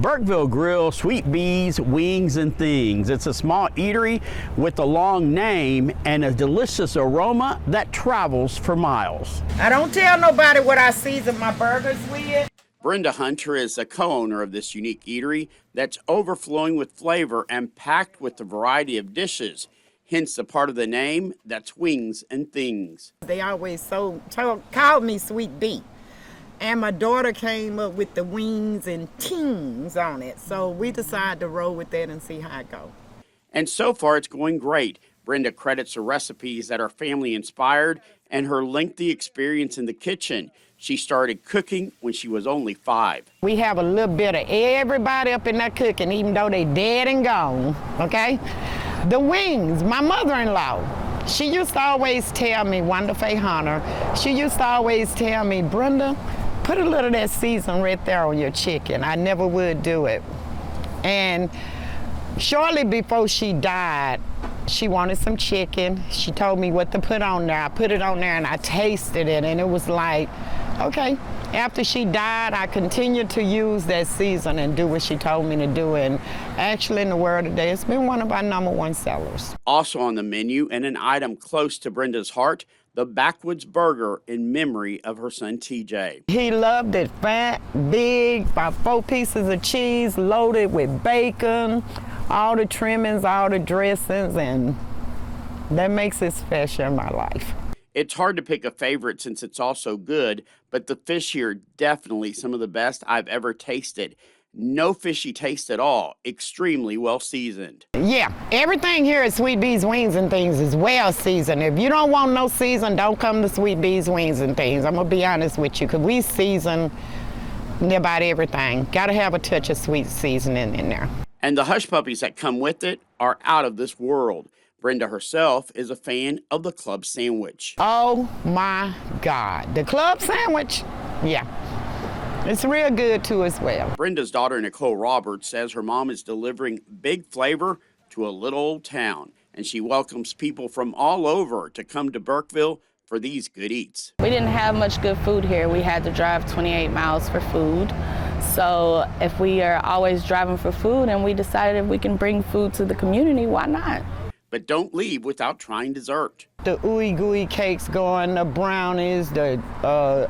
Burkeville Grill, Sweet Beez, Wingz, and Thingz. It's a small eatery with a long name and a delicious aroma that travels for miles. I don't tell nobody what I season my burgers with. Brenda Hunter is a co-owner of this unique eatery that's overflowing with flavor and packed with a variety of dishes. Hence the part of the name that's Wingz and Thingz. They always called me Sweet Bee. And my daughter came up with the Wingz and Thingz on it. So we decided to roll with that and see how it goes. And so far it's going great. Brenda credits her recipes that are family inspired and her lengthy experience in the kitchen. She started cooking when she was only 5. We have a little bit of everybody up in that cooking, even though they dead and gone, okay? The Wingz, my mother-in-law, she used to always tell me, Wanda Faye Hunter, she used to always tell me, Brenda, put a little of that season right there on your chicken. I never would do it. And shortly before she died, she wanted some chicken. She told me what to put on there. I put it on there and I tasted it, and it was like, okay. After she died, I continued to use that season and do what she told me to do. And actually, in the world today, it's been one of our #1 sellers. Also on the menu, and an item close to Brenda's heart, the Backwoods Burger in memory of her son, TJ. He loved it fat, big, about 4 pieces of cheese, loaded with bacon, all the trimmings, all the dressings, and that makes it special in my life. It's hard to pick a favorite since it's all so good, but the fish here are definitely some of the best I've ever tasted. No fishy taste at all, extremely well seasoned. Yeah, everything here at Sweet Beez, Wingz, and Thingz is well seasoned. If you don't want no season, don't come to Sweet Beez, Wingz, and Thingz. I'm gonna be honest with you, because we season about everything. Gotta have a touch of sweet seasoning in there. And the hush puppies that come with it are out of this world. Brenda herself is a fan of the club sandwich. Oh my God, the club sandwich, yeah. It's real good too as well. Brenda's daughter, Nicole Roberts, says her mom is delivering big flavor to a little old town, and she welcomes people from all over to come to Burkeville for these good eats. We didn't have much good food here. We had to drive 28 miles for food. So if we are always driving for food and we decided if we can bring food to the community, why not? But don't leave without trying dessert. The ooey gooey cakes going, the brownies, the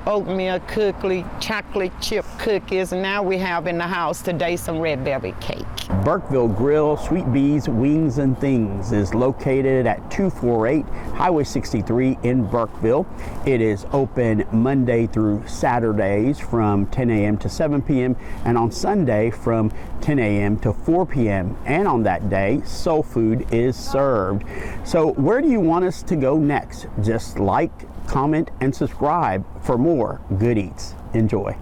oatmeal cookie, chocolate chip cookies, and now we have in the house today some red velvet cake. Burkeville Grill, Sweet Beez, Wingz, and Thingz is located at 248 Highway 63 in Burkeville. It is open Monday through Saturdays from 10 a.m. to 7 p.m. and on Sunday from 10 a.m. to 4 p.m. And on that day, soul food is served. So where do you want us to go next? Just like, comment, and subscribe for more good eats. Enjoy.